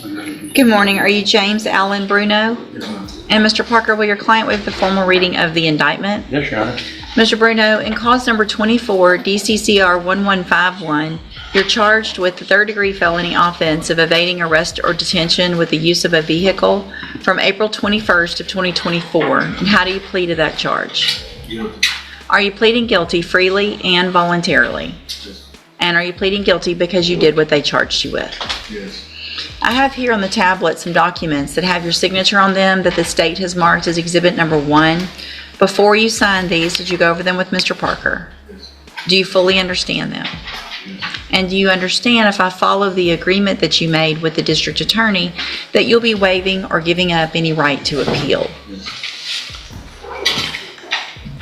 Good morning. Are you James Allen Bruno? And Mr. Parker, will your client waive the formal reading of the indictment? Yes, Your Honor. Mr. Bruno, in cause number 24, DCCR 1151, you're charged with the third-degree felony offense of evading arrest or detention with the use of a vehicle from April 21st of 2024. And how do you plead to that charge? Guilty. Are you pleading guilty freely and voluntarily? Yes. And are you pleading guilty because you did what they charged you with? Yes. I have here on the tablet some documents that have your signature on them that the state has marked as exhibit number 1. Before you signed these, did you go over them with Mr. Parker? Yes. Do you fully understand them? Yes. And do you understand, if I follow the agreement that you made with the district attorney, that you'll be waiving or giving up any right to appeal? Yes.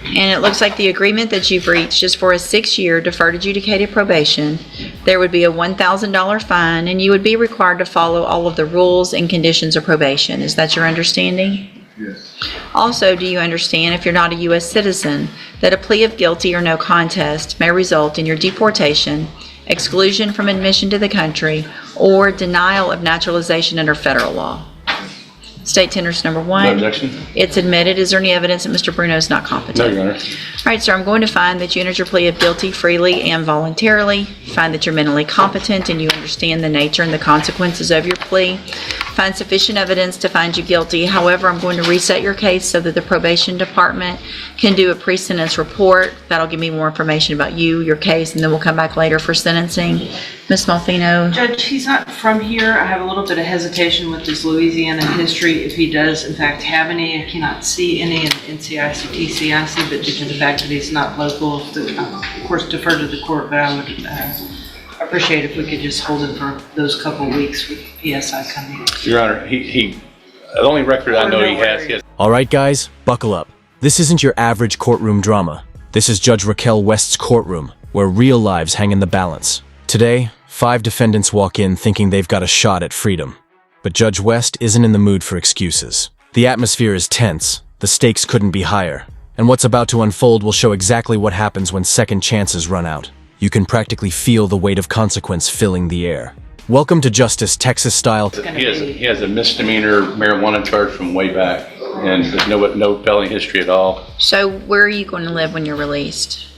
And it looks like the agreement that you've reached is for a 6-year deferred adjudicated probation. There would be a $1,000 fine, and you would be required to follow all of the rules and conditions of probation. Is that your understanding? Yes. Also, do you understand, if you're not a U.S. citizen, that a plea of guilty or no contest may result in your deportation, exclusion from admission to the country, or denial of naturalization under federal law? State tenders number 1. No objection. It's admitted. Is there any evidence that Mr. Bruno is not competent? No, Your Honor. All right, sir, I'm going to find that you entered your plea of guilty freely and voluntarily. Find that you're mentally competent and you understand the nature and the consequences of your plea. Find sufficient evidence to find you guilty. However, I'm going to reset your case so that the probation department can do a pre-sentence report. That'll give me more information about you, your case, and then we'll come back later for sentencing. Ms. Malfino? Judge, he's not from here. I have a little bit of hesitation with his Louisiana history. If he does, in fact, have any, I cannot see any in NCIC, TCIC, but due to the fact that he's not local, of course, defer to the court, but I would appreciate if we could just hold him for those couple weeks with PSI coming. Your Honor, the only record I know he has. All right, guys, buckle up. This isn't your average courtroom drama. This is Judge Raquel West's courtroom, where real lives hang in the balance. Today, 5 defendants walk in thinking they've got a shot at freedom. But Judge West isn't in the mood for excuses. The atmosphere is tense, the stakes couldn't be higher, and what's about to unfold will show exactly what happens when second chances run out. You can practically feel the weight of consequence filling the air. Welcome to justice, Texas style. He has a misdemeanor marijuana charge from way back, and there's no felony history at all. So where are you going to live when you're released?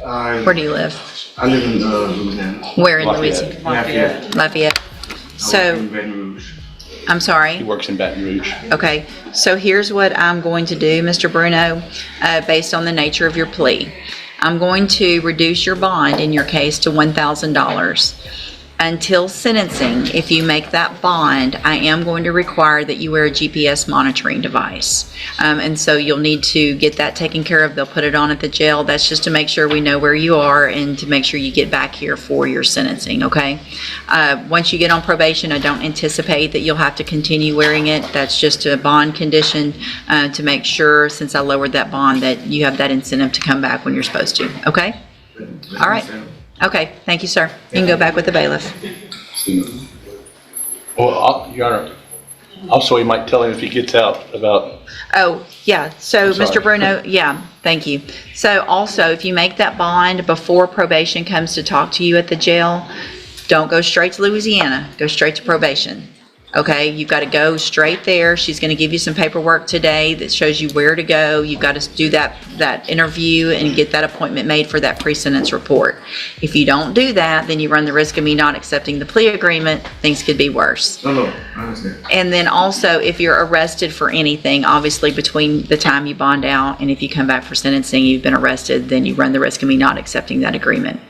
Where do you live? I live in Louisiana. Where in Lafayette. Louisiana? Lafayette. So, In Baton Rouge. I'm sorry. He works in Baton Rouge. Okay, so here's what I'm going to do, Mr. Bruno, based on the nature of your plea. I'm going to reduce your bond in your case to $1,000. Until sentencing, if you make that bond, I am going to require that you wear a GPS monitoring device. And so you'll need to get that taken care of. They'll put it on at the jail. That's just to make sure we know where you are and to make sure you get back here for your sentencing, okay? Once you get on probation, I don't anticipate that you'll have to continue wearing it. That's just a bond condition to make sure, since I lowered that bond, that you have that incentive to come back when you're supposed to, okay? All right. Okay, thank you, sir. You can go back with the bailiff. Well, Your Honor, also he might tell him if he gets out about... Oh, yeah, so I'm sorry. Mr. Bruno, yeah, thank you. So also, if you make that bond before probation comes to talk to you at the jail, don't go straight to Louisiana, go straight to probation. Okay, you've got to go straight there. She's going to give you some paperwork today that shows you where to go. You've got to do that interview and get that appointment made for that pre-sentence report. If you don't do that, then you run the risk of me not accepting the plea agreement. Things could be worse. No, I understand. And then also, if you're arrested for anything, obviously between the time you bond out and if you come back for sentencing, you've been arrested, then you run the risk of me not accepting that agreement.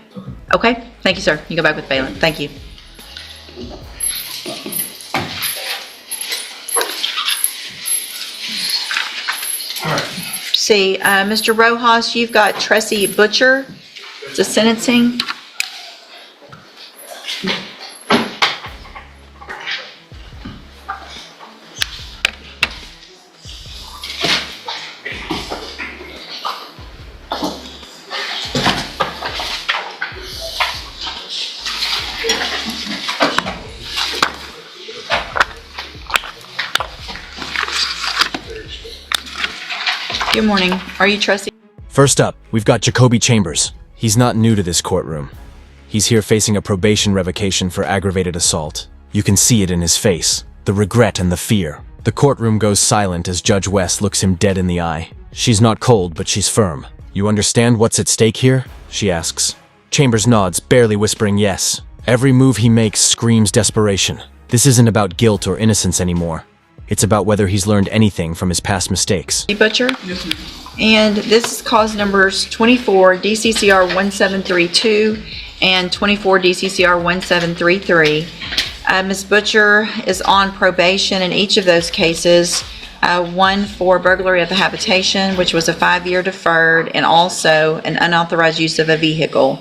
Okay? Thank you, sir. You go back with bailiff. Thank you. See, Mr. Rojas, you've got Tressie Butcher to sentencing. Good morning. Are you Tressie? First up, we've got Jacoby Chambers. He's not new to this courtroom. He's here facing a probation revocation for aggravated assault. You can see it in his face, the regret and the fear. The courtroom goes silent as Judge West looks him dead in the eye. She's not cold, but she's firm. You understand what's at stake here? She asks. Chambers nods, barely whispering yes. Every move he makes screams desperation. This isn't about guilt or innocence anymore. It's about whether he's learned anything from his past mistakes. Butcher? And this is cause numbers 24 DCCR 1732 and 24 DCCR 1733. Ms. Butcher is on probation in each of those cases. One for burglary of a habitation, which was a 5-year deferred, and also an unauthorized use of a vehicle.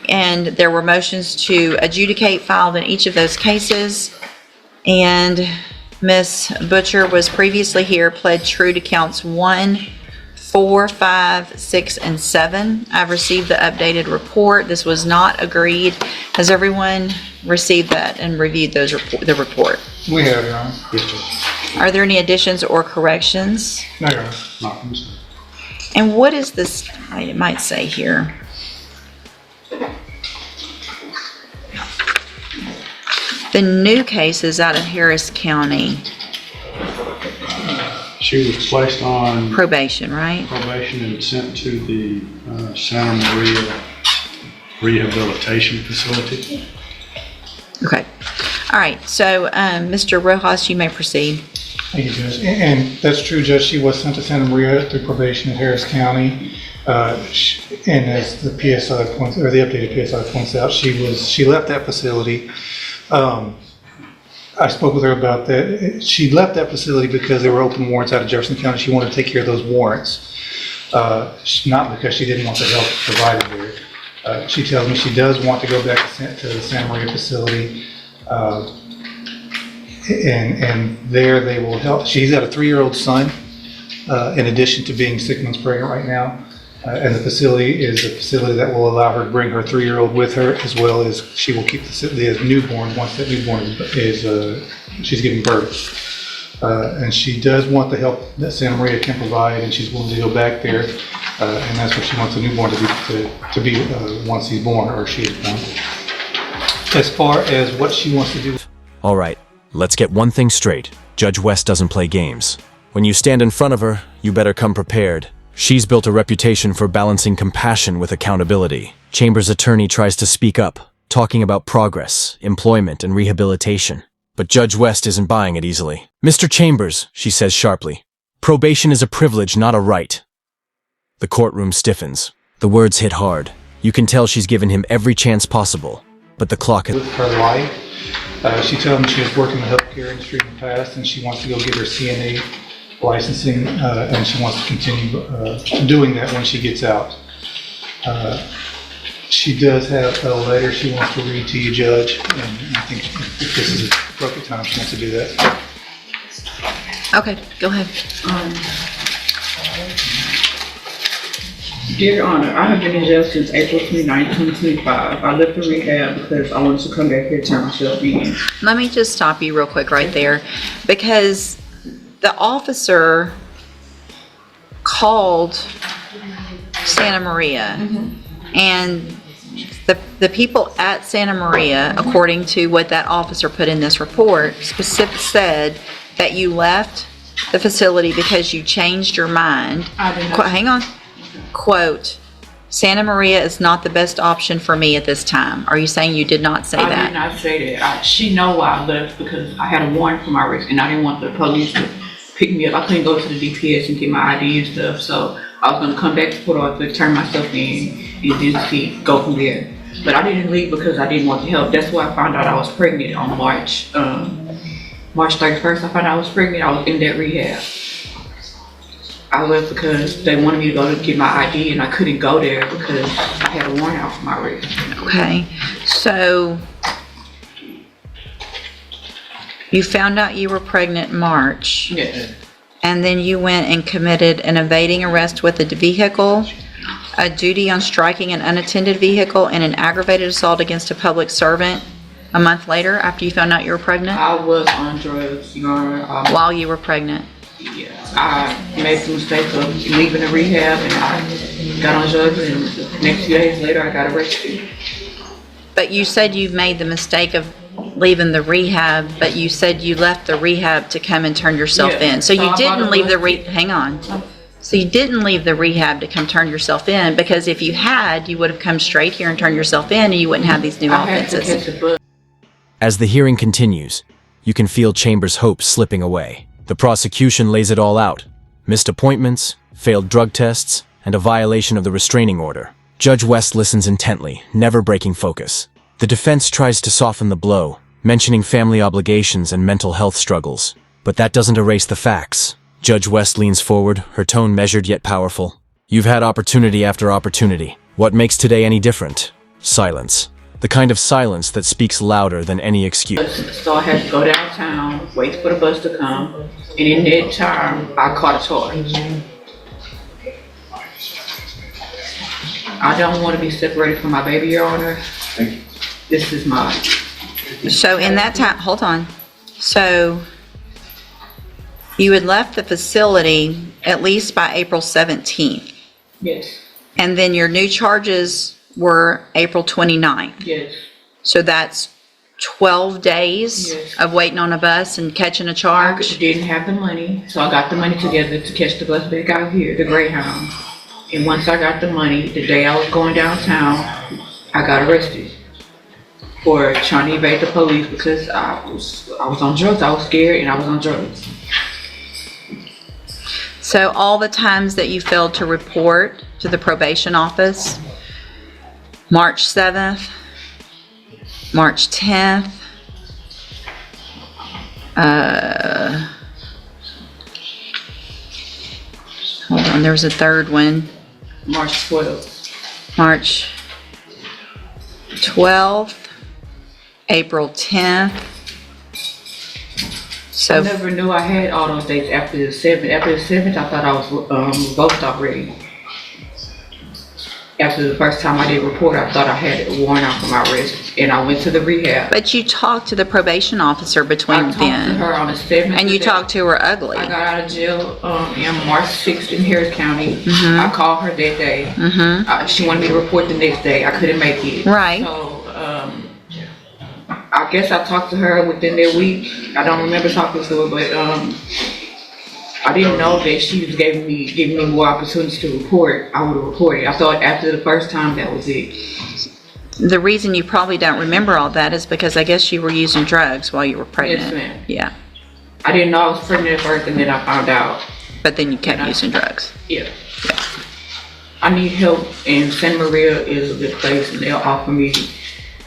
And there were motions to adjudicate filed in each of those cases. And Ms. Butcher was previously here, pled true to counts 1, 4, 5, 6, and 7. I've received the updated report. This was not agreed. Has everyone received that and reviewed the report? We have, Your Honor. Are there any additions or corrections? No, Your Honor. Not from this. And what is this, it might say here? The new case is out of Harris County. She was placed on Probation, right? probation and sent to the Santa Maria Rehabilitation Facility. Okay. All right. So, Mr. Rojas, you may proceed. Thank you, Judge. And that's true, Judge. She was sent to Santa Maria through probation in Harris County. And as the PSI points, or the updated PSI points out, she left that facility. I spoke with her about that. She left that facility because there were open warrants out of Jefferson County. She wanted to take care of those warrants, not because she didn't want the help provided there. She tells me she does want to go back to the Santa Maria facility, and there they will help. She's got a 3-year-old son, in addition to being 6 months pregnant right now. And the facility is a facility that will allow her to bring her 3-year-old with her, as well as she will keep the newborn once that newborn is she's giving birth. And she does want the help that Santa Maria can provide, and she's willing to go back there. And that's where she wants the newborn to be once he's born, or she is born. As far as what she wants to do. All right, let's get one thing straight. Judge West doesn't play games. When you stand in front of her, you better come prepared. She's built a reputation for balancing compassion with accountability. Chambers' attorney tries to speak up, talking about progress, employment, and rehabilitation. But Judge West isn't buying it easily. Mr. Chambers, she says sharply, probation is a privilege, not a right. The courtroom stiffens. The words hit hard. You can tell she's given him every chance possible, but the clock has... With her life, she told me she was working in the healthcare industry in the past, and she wants to go get her CNA licensing, and she wants to continue doing that when she gets out. She does have a letter she wants to read to you, Judge, and I think if this is the appropriate time, she wants to do that. Okay, go ahead. Dear Honor, I have been in jail since April 29, 2025. I left the rehab because I wanted to come back here and turn myself in. Let me just stop you real quick right there, because the officer called Santa Maria, and the people at Santa Maria, according to what that officer put in this report, specifically said that you left the facility because you changed your mind. I did not. Hang on. Quote, Santa Maria is not the best option for me at this time. Are you saying you did not say I that? did not say that. She know why I left because I had a warrant for my arrest and I didn't want the police to pick me up. I couldn't go to the DPS and get my ID and stuff, so I was going to come back to Port Arthur, turn myself in, and then see, go from there. But I didn't leave because I didn't want the help. That's why I found out I was pregnant on March 31st. I found out I was pregnant. I was in that rehab. I left because they wanted me to go to get my ID, and I couldn't go there because I had a warrant out for my arrest. Okay, so you found out you were pregnant in March, Yeah. and then you went and committed an evading arrest with a vehicle, a duty on striking an unattended vehicle, and an aggravated assault against a public servant a month later after you found out you were pregnant? I was on drugs, Your Honor. While you were pregnant? Yeah, I made the mistake of leaving the rehab and I got on drugs, and the next few days later I got arrested. But you said you made the mistake of leaving the rehab, but you said you left the rehab to come and turn yourself Yeah. in. So So you I didn't bought a leave the bus. hang on. So you didn't leave the rehab to come turn yourself in, because if you had, you would have come straight here and turned yourself in and you wouldn't have these new I had to offenses. catch a bus. As the hearing continues, you can feel Chambers' hopes slipping away. The prosecution lays it all out: missed appointments, failed drug tests, and a violation of the restraining order. Judge West listens intently, never breaking focus. The defense tries to soften the blow, mentioning family obligations and mental health struggles. But that doesn't erase the facts. Judge West leans forward, her tone measured yet powerful. You've had opportunity after opportunity. What makes today any different? Silence. The kind of silence that speaks louder than any excuse. So I had to go downtown, wait for the bus to come, and in that time, I caught a charge. I don't want to be separated from my baby, Your Honor. This is mine. So in that time, hold on. So you had left the facility at least by April 17th. Yes, And then your new charges were April 29th. yes, So that's 12 days Yes. of waiting on a bus and catching a I charge. didn't have the money, so I got the money together to catch the bus back out here, the Greyhound. And once I got the money, the day I was going downtown, I got arrested for trying to evade the police because I was on drugs. I was scared and I was on drugs. So all the times that you failed to report to the probation office, March 7th, March 10th, hold on, there was a third one, March 12th. March 12th, April 10th. I So, never knew I had all those dates after the 7th. After the 7th, I thought I was revoked already. After the first time I did report, I thought I had a warrant out for my arrest, and I went to the rehab. but you talked to the probation officer I between talked to then, her on the 7th. and you talked to her ugly. I got out of jail in March 6th in Harris County. I called her that day. She wanted me to report the next day. I couldn't make it. Right. So I guess I talked to her within that week. I don't remember talking to her, but I didn't know that she was giving me more opportunities to report. I would have reported. I thought after the first time that was it. The reason you probably don't remember all that is because I guess you were using drugs while you were pregnant. ma'am. Yeah, I didn't know I was pregnant at first, and then I found out. but then you kept using drugs. Yeah. I need help, and Santa Maria is a good place, and they'll offer me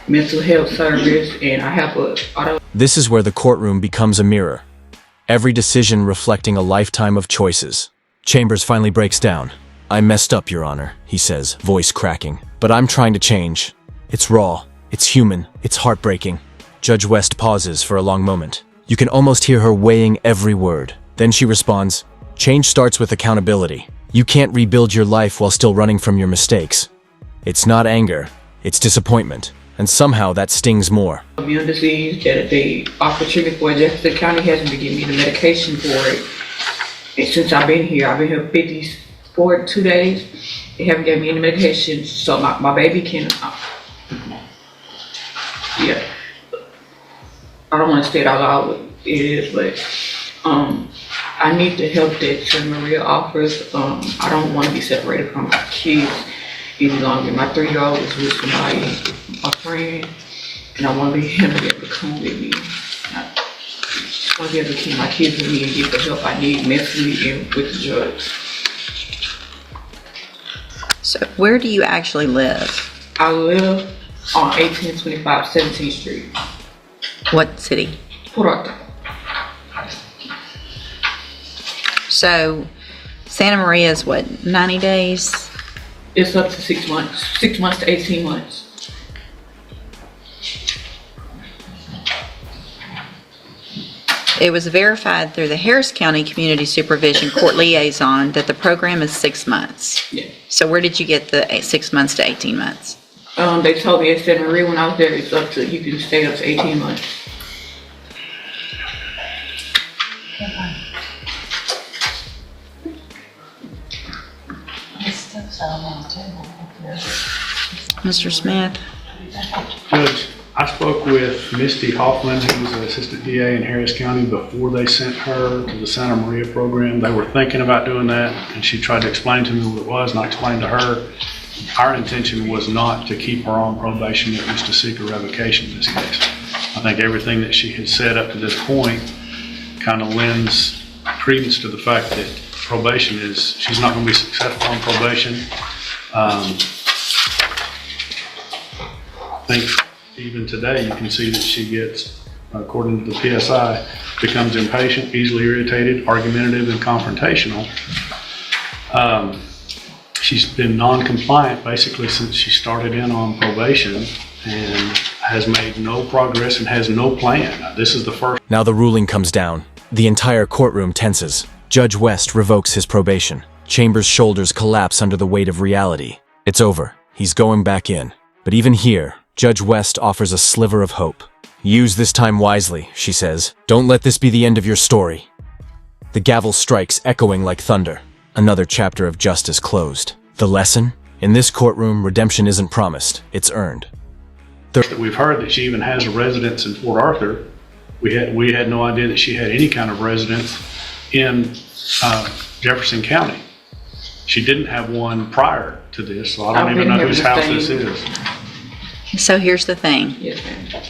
mental health service, and I have a auto. This is where the courtroom becomes a mirror. Every decision reflecting a lifetime of choices. Chambers finally breaks down. "I messed up, Your Honor," he says, voice cracking. "But I'm trying to change. It's raw, it's human, it's heartbreaking." Judge West pauses for a long moment. You can almost hear her weighing every word. Then she responds, "Change starts with accountability. You can't rebuild your life while still running from your mistakes. It's not anger, it's disappointment. And somehow that stings more." Immune disease that they offer treatment for. Jefferson County hasn't been giving me the medication for it. And since I've been here 52 days. They haven't given me any medication, so my baby can. Yeah, I don't want to say it out loud what it is, but I need the help that Santa Maria offers. I don't want to be separated from my kids any longer. My 3-year-old is with somebody, a friend, and I want to be him to be able to come with me. I just want to be able to keep my kids with me and get the help I need mentally and with the drugs. So where do you actually live? I live on 1825 17th Street, What city? Port Arthur. So Santa Maria is what, 90 days? It's up to 6 months, 6 months to 18 months. It was verified through the Harris County Community Supervision Court Liaison that the program is 6 months. Yeah. So where did you get the 6 months to 18 months? They told me at Santa Maria when I was there, it's up to, you can stay up to 18 months. Mr. Smith? Judge, I spoke with Misty Hoffman, who was an assistant DA in Harris County before they sent her to the Santa Maria program. They were thinking about doing that, and she tried to explain to me what it was, and I explained to her our intention was not to keep her on probation, it was to seek a revocation in this case. I think everything that she has said up to this point kind of lends credence to the fact that probation is, she's not going to be successful on probation. I think even today you can see that she gets, according to the PSI, becomes impatient, easily irritated, argumentative, and confrontational. She's been non-compliant basically since she started in on probation and has made no progress and has no plan. This is the first. Now the ruling comes down. The entire courtroom tenses. Judge West revokes his probation. Chambers' shoulders collapse under the weight of reality. It's over. He's going back in. But even here, Judge West offers a sliver of hope. Use this time wisely, she says. Don't let this be the end of your story. The gavel strikes, echoing like thunder. Another chapter of justice closed. The lesson? In this courtroom, redemption isn't promised, it's earned. We've heard that she even has a residence in Port Arthur. We had no idea that she had any kind of residence in Jefferson County. She didn't have one prior to this, so I don't even know whose house this is. So here's the thing. Yes, ma'am.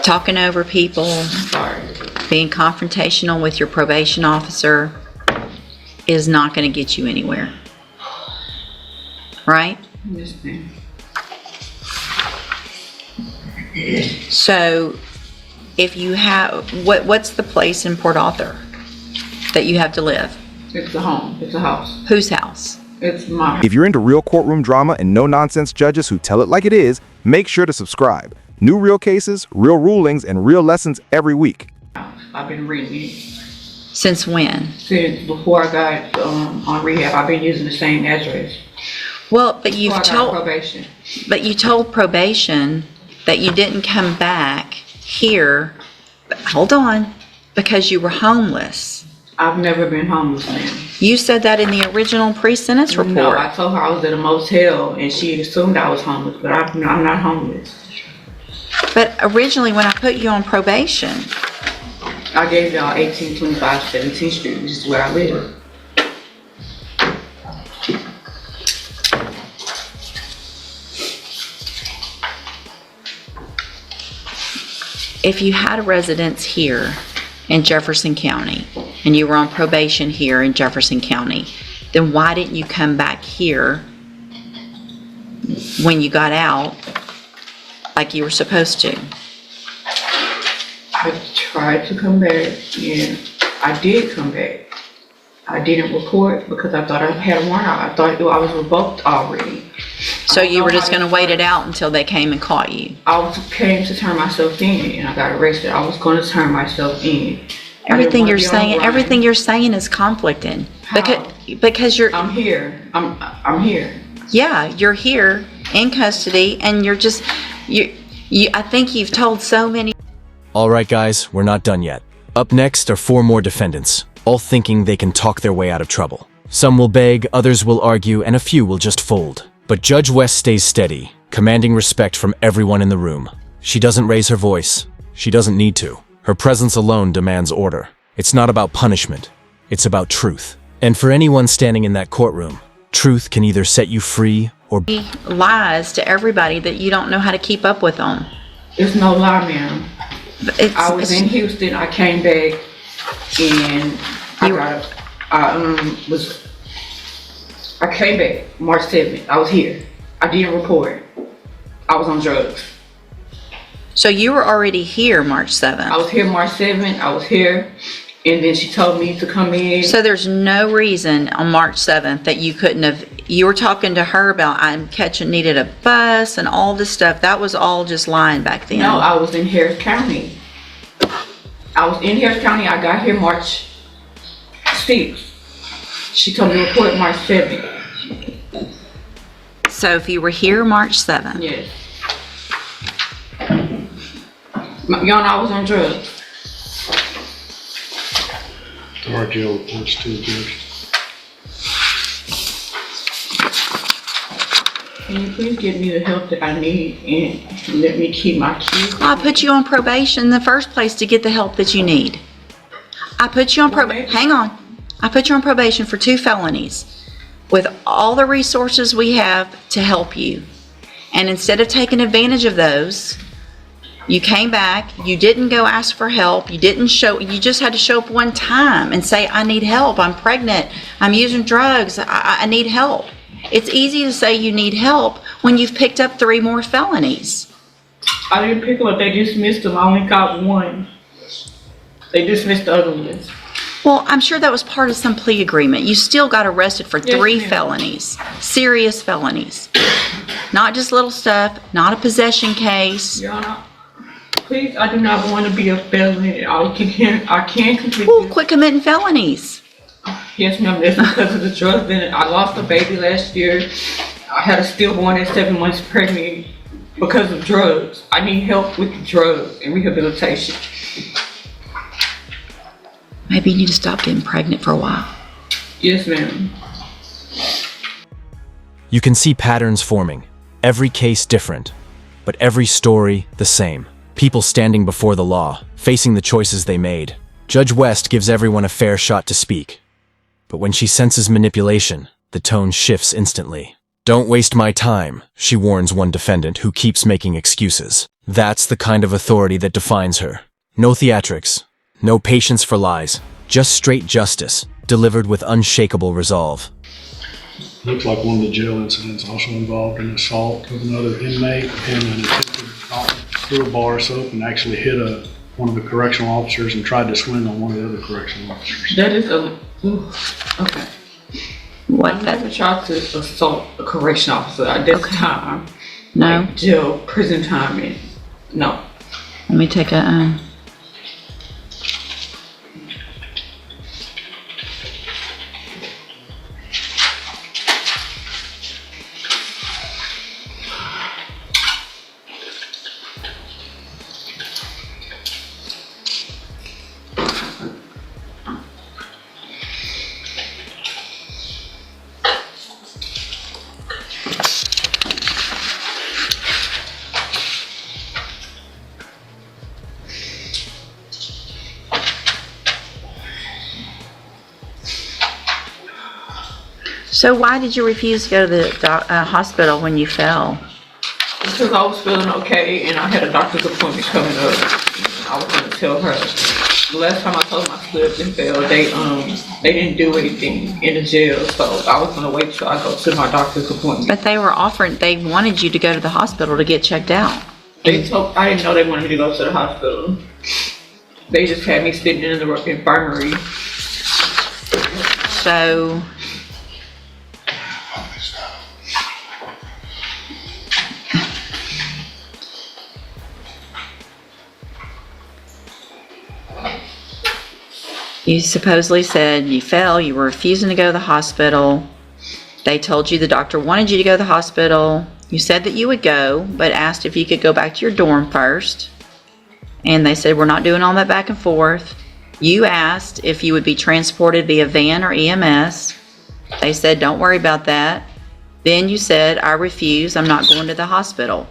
Talking over people, Sorry. being confrontational with your probation officer is not going to get you anywhere. Right? Yes, ma'am. So if you have, what's the place in Port Arthur that you have to live? It's a home. It's a house. Whose house? It's my. If you're into real courtroom drama and no-nonsense judges who tell it like it is, make sure to subscribe. New real cases, real rulings, and real lessons every week. I've been reading it Since when? since before I got on rehab. I've been using the same address. Well, but you've Before I got told, probation. but you told probation that you didn't come back here, hold on, because you were homeless. I've never been homeless, ma'am. You said that in the original pre-sentence report. No, I told her I was at a motel and she assumed I was homeless, but I'm not homeless. But originally when I put you on probation, I gave y'all 1825 17th Street, which is where I live. if you had a residence here in Jefferson County and you were on probation here in Jefferson County, then why didn't you come back here when you got out like you were supposed to? I tried to come back, and I did come back. I didn't report because I thought I had a warrant out. I thought I was revoked already. So you were just going to wait it out until they came and caught you? Came to turn myself in, and I got arrested. I was going to turn myself in. Everything you're saying is conflicting. How? Because you're, I'm here. I'm here. yeah, you're here in custody and you're just, I think you've told so many. All right, guys, we're not done yet. Up next are 4 more defendants, all thinking they can talk their way out of trouble. Some will beg, others will argue, and a few will just fold. But Judge West stays steady, commanding respect from everyone in the room. She doesn't raise her voice. She doesn't need to. Her presence alone demands order. It's not about punishment. It's about truth. And for anyone standing in that courtroom, truth can either set you free or Lies to everybody that you don't know how to keep up with them. It's no lie, ma'am. I was in It's, Houston. I came back, and I came back March 7th. I was here. I didn't report. I was on drugs. so you were already here March 7th. I was here March 7th. I was here, and then she told me to come in. So there's no reason on March 7th that you couldn't have, you were talking to her about needed a bus and all this stuff. That was all just lying back then. No, I was in Harris County. I I got here March 6th. She told me to report March 7th. So if you were here March 7th. Yes. Y'all know I was on drugs. Our jail reports to the judge. Can you please give me the help that I need and let me keep my kids? I put you on probation in the first place to get the help that you need. I put you on hang on. I put you on probation for 2 felonies with all the resources we have to help you. And instead of taking advantage of those, you came back, you didn't go ask for help, you just had to show up one time and say, I need help, I'm pregnant, I'm using drugs, I need help. It's easy to say you need help when you've picked up 3 more felonies. I didn't pick them up, they dismissed them, I only got 1. They dismissed the other ones. Well, I'm sure that was part of some plea agreement. You still got arrested for 3 ma'am. felonies, serious felonies. Not just little stuff, not a possession case. Your Honor, please, I do not want to be a felon. I can't complete Well, this. quit committing felonies. Yes, ma'am, that's because of the drugs. Then I lost a baby last year. I had a stillborn at 7 months pregnant because of drugs. I need help with the drugs and rehabilitation. Maybe you need to stop getting pregnant for a while. Yes, ma'am. You can see patterns forming, every case different, but every story the same. People standing before the law, facing the choices they made. Judge West gives everyone a fair shot to speak. But when she senses manipulation, the tone shifts instantly. Don't waste my time, she warns one defendant who keeps making excuses. That's the kind of authority that defines her. No theatrics, no patience for lies, just straight justice, delivered with unshakable resolve. Looks like one of the jail incidents also involved an assault of another inmate and an attempted threw a bar of soap and actually hit one of the correctional officers and tried to swing on one of the other correctional officers. That is okay. What I never tried to assault a correction officer at this time. No. Like jail, prison time, and no. Let me take a, So why did you refuse to go to the hospital when you fell? Because I was feeling okay and I had a doctor's appointment coming up. I was gonna tell her. The last time I told them I slipped and fell, they didn't do anything in the jail, so I was gonna wait till I go to my doctor's appointment. But they wanted you to go to the hospital to get checked out. I didn't know they wanted me to go to the hospital. They just had me sitting in the infirmary. So, you supposedly said you fell, you were refusing to go to the hospital. They told you the doctor wanted you to go to the hospital. You said that you would go, but asked if you could go back to your dorm first. And they said, we're not doing all that back and forth. You asked if you would be transported via van or EMS. They said, don't worry about that. Then you said, I refuse, I'm not going to the hospital.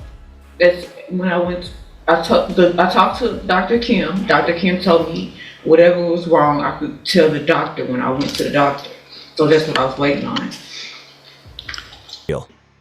That's when I talked to Dr. Kim. Dr. Kim told me whatever was wrong, I could tell the doctor when I went to the doctor. So that's what I was waiting on.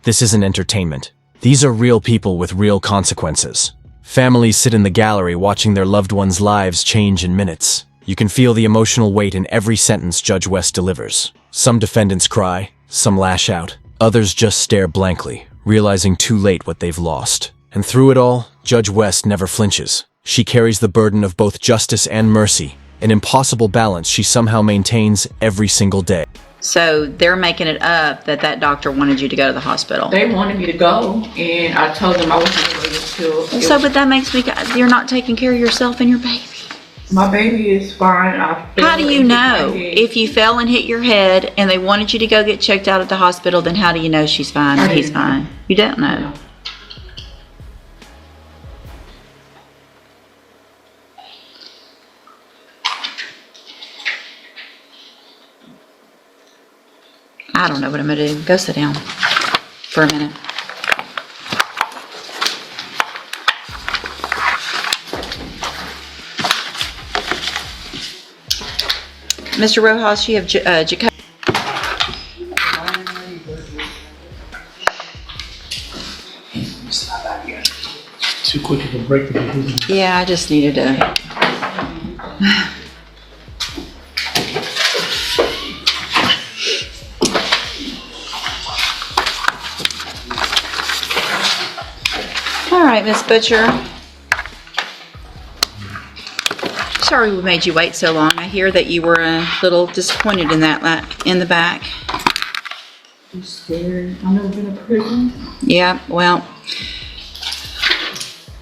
This isn't entertainment. These are real people with real consequences. Families sit in the gallery watching their loved ones' lives change in minutes. You can feel the emotional weight in every sentence Judge West delivers. Some defendants cry, some lash out, others just stare blankly, realizing too late what they've lost. And through it all, Judge West never flinches. She carries the burden of both justice and mercy, an impossible balance she somehow maintains every single day. So they're making it up that doctor wanted you to go to the hospital. They wanted me to go, and I told them I was going to wait until... So, but that makes me, you're not taking care of yourself and your baby. My baby is fine. How do you know? If you fell and hit your head and they wanted you to go get checked out at the hospital, then how do you know she's fine or he's fine? You don't know. I don't know what I'm going to do. Go sit down for a minute. Mr. Rojas, you have Jacob. Too quick of a break to be moving. Yeah, I just needed to. All right, Miss Butcher. Sorry we made you wait so long. I hear that you were a little disappointed in that in the back. I'm scared. I've never been in prison. Yeah, well,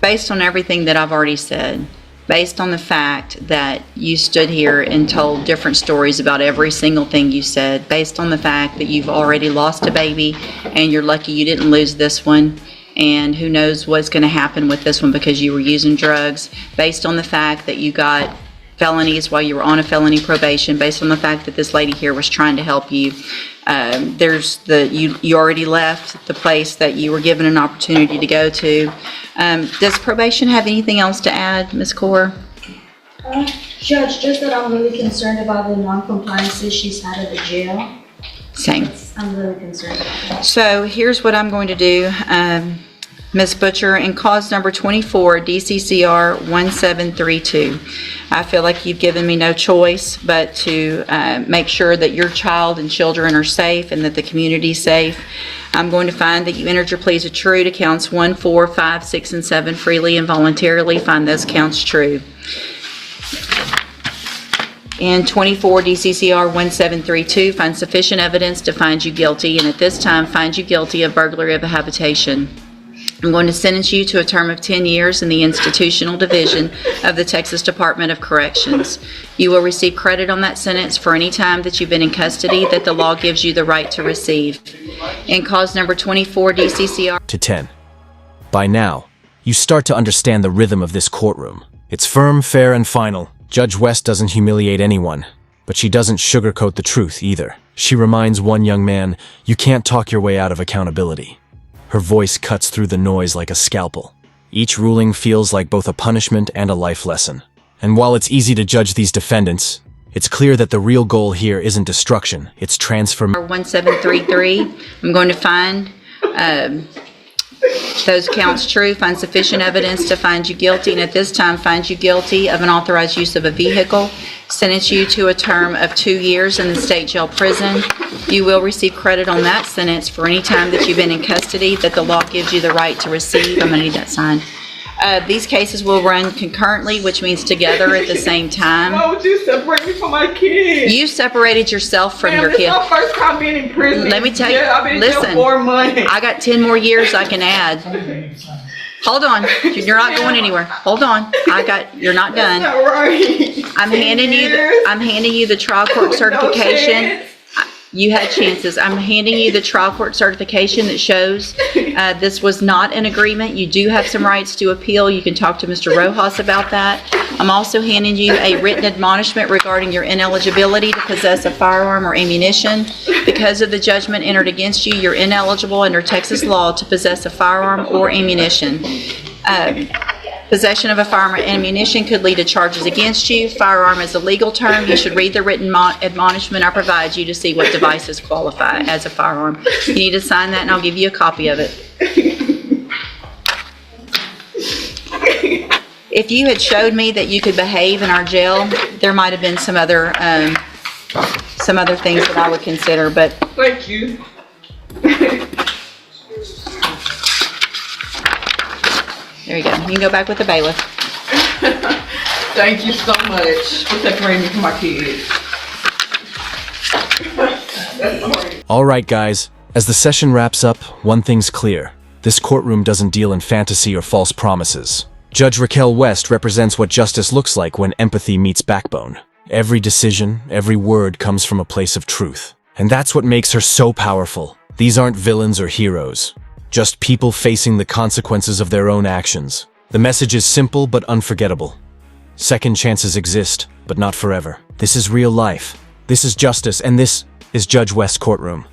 based on everything that I've already said, based on the fact that you stood here and told different stories about every single thing you said, based on the fact that you've already lost a baby and you're lucky you didn't lose this one, and who knows what's going to happen with this one because you were using drugs, based on the fact that you got felonies while you were on a felony probation, based on the fact that this lady here was trying to help you. You already left the place that you were given an opportunity to go to. Does probation have anything else to add, Ms. Kaur? Judge, just that I'm really concerned about the non-compliances she's had at the jail. Same. I'm really concerned about that. So here's what I'm going to do, Ms. Butcher. In cause number 24, DCCR 1732, I feel like you've given me no choice but to make sure that your child and children are safe and that the community's safe. I'm going to find that you entered your pleas of true to counts 1, 4, 5, 6, and 7 freely and voluntarily. Find those counts true. In 24 DCCR 1732, find sufficient evidence to find you guilty, and at this time find you guilty of burglary of a habitation. I'm going to sentence you to a term of 10 years in the institutional division of the Texas Department of Corrections. You will receive credit on that sentence for any time that you've been in custody that the law gives you the right to receive. In cause number 24 DCCR to 10. By now, you start to understand the rhythm of this courtroom. It's firm, fair, and final. Judge West doesn't humiliate anyone, but she doesn't sugarcoat the truth either. She reminds one young man, you can't talk your way out of accountability. Her voice cuts through the noise like a scalpel. Each ruling feels like both a punishment and a life lesson. And while it's easy to judge these defendants, it's clear that the real goal here isn't destruction, it's transformation. 1733, I'm going to find those counts true, find sufficient evidence to find you guilty, and at this time find you guilty of unauthorized use of a vehicle, sentence you to a term of 2 years in the state jail prison. You will receive credit on that sentence for any time that you've been in custody that the law gives you the right to receive. I'm going to need that signed. These cases will run concurrently, which means together at the same time. Why would you separate me from my kids? You separated yourself from your This kid. is my first time being in prison. Let me tell you, I've been in jail listen, 4 months. I got 10 more years I can add. Hold on, you're not going anywhere. Hold on, you're not done. That's not right. I'm handing you the trial court certification. You had chances. I'm handing you the trial court certification that shows this was not an agreement. You do have some rights to appeal. You can talk to Mr. Rojas about that. I'm also handing you a written admonishment regarding your ineligibility to possess a firearm or ammunition. Because of the judgment entered against you, you're ineligible under Texas law to possess a firearm or ammunition. Possession of a firearm or ammunition could lead to charges against you. Firearm is a legal term. You should read the written admonishment I provide you to see what devices qualify as a firearm. You need to sign that and I'll give you a copy of it. If you had showed me that you could behave in our jail, there might have been some other things that I would consider, but Thank you. there you go. You can go back with the bailiff. Thank you so much for separating me from my kids. All right, guys, as the session wraps up, one thing's clear. This courtroom doesn't deal in fantasy or false promises. Judge Raquel West represents what justice looks like when empathy meets backbone. Every decision, every word comes from a place of truth. And that's what makes her so powerful. These aren't villains or heroes. Just people facing the consequences of their own actions. The message is simple but unforgettable. Second chances exist, but not forever. This is real life. This is justice, and this is Judge West's courtroom.